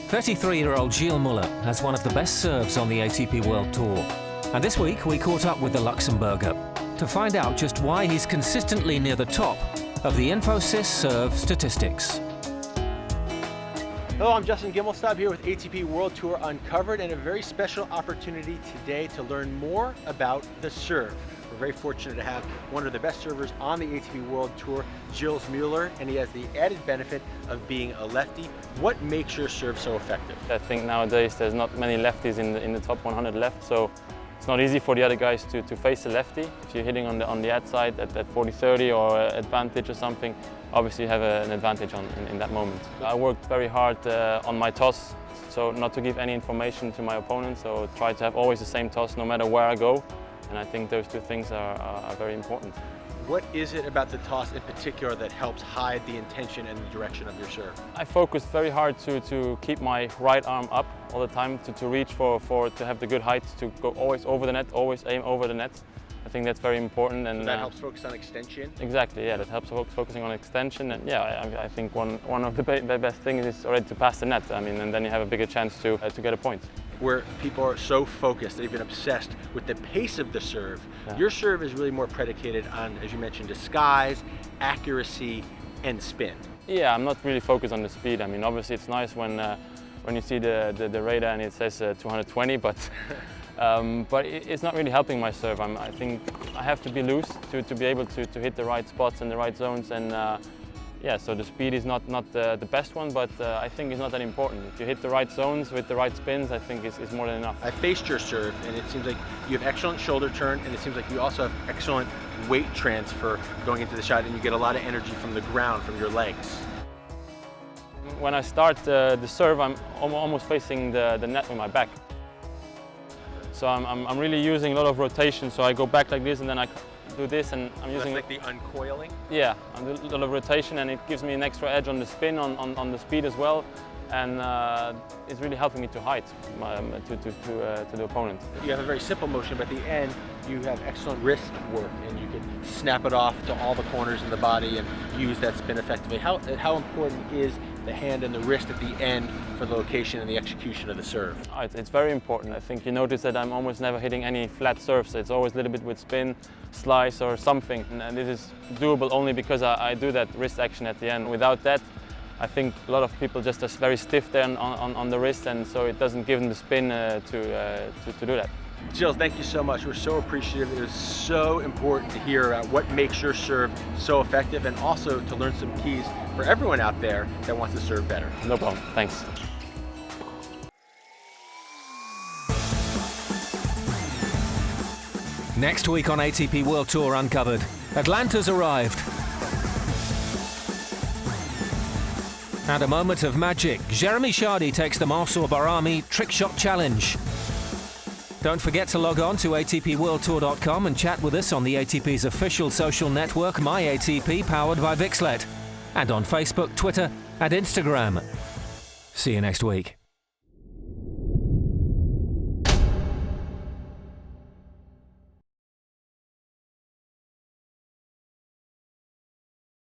33-year-old Gilles Muller has one of the best serves on the ATP World Tour. And this week we caught up with the Luxembourger to find out just why he's consistently near the top of the Infosys serve statistics. Hello, I'm Justin Gimelstob here with ATP World Tour Uncovered, and a very special opportunity today to learn more about the serve. We're very fortunate to have one of the best servers on the ATP World Tour, Gilles Muller, and he has the added benefit of being a lefty. What makes your serve so effective? I think nowadays there's not many lefties in the top 100 left, so it's not easy for the other guys to face a lefty. If you're hitting on the ad side at 40-30 or advantage or something, obviously you have an advantage in that moment. I worked very hard on my toss, so not to give any information to my opponent, so try to have always the same toss no matter where I go. And I think those two things are very important. What is it about the toss in particular that helps hide the intention and the direction of your serve? I focus very hard to keep my right arm up all the time, to reach to have the good height, to go always over the net, always aim over the net. I think that's very important. And so that helps focus on extension? Exactly, yeah, that helps focusing on extension. And yeah, I think one of the best things is already to pass the net. I mean, and then you have a bigger chance to get a point. Where people are so focused, they've been obsessed with the pace of the serve. Yeah. Your serve is really more predicated on, as you mentioned, disguise, accuracy, and spin. Yeah, I'm not really focused on the speed. I mean, obviously it's nice when you see the radar and it says 220, but it's not really helping my serve. I think I have to be loose to be able to hit the right spots and the right zones, and yeah, so the speed is not the best one, but I think it's not that important. If you hit the right zones with the right spins, I think it's more than enough. I faced your serve, and it seems like you have excellent shoulder turn, and it seems like you also have excellent weight transfer going into the shot, and you get a lot of energy from the ground, from your legs. When I start the serve, I'm almost facing the net with my back. So I'm really using a lot of rotation, so I go back like this, and then I do this, and I'm using like the uncoiling? Yeah, I do a lot of rotation, and it gives me an extra edge on the spin, on the speed as well, and it's really helping me to height to the opponent. You have a very simple motion, but at the end you have excellent wrist work, and you can snap it off to all the corners in the body and use that spin effectively. How important is the hand and the wrist at the end for the location and the execution of the serve? It's very important. I think you notice that I'm almost never hitting any flat serves. It's always a little bit with spin, slice or something, and this is doable only because I do that wrist action at the end. Without that, I think a lot of people just are very stiff there on the wrist, and so it doesn't give them the spin to do that. Gilles, thank you so much. We're so appreciative. It is so important to hear about what makes your serve so effective, and also to learn some keys for everyone out there that wants to serve better. No problem. Thanks. Next week on ATP World Tour Uncovered, Atlanta's arrived. And a moment of magic. Jeremy Chardy takes the Marcel Barami Trick Shot Challenge. Don't forget to log on to atpworldtour.com and chat with us on the ATP's official social network, MyATP, powered by Vixlet, and on Facebook, Twitter, and Instagram. See you next week.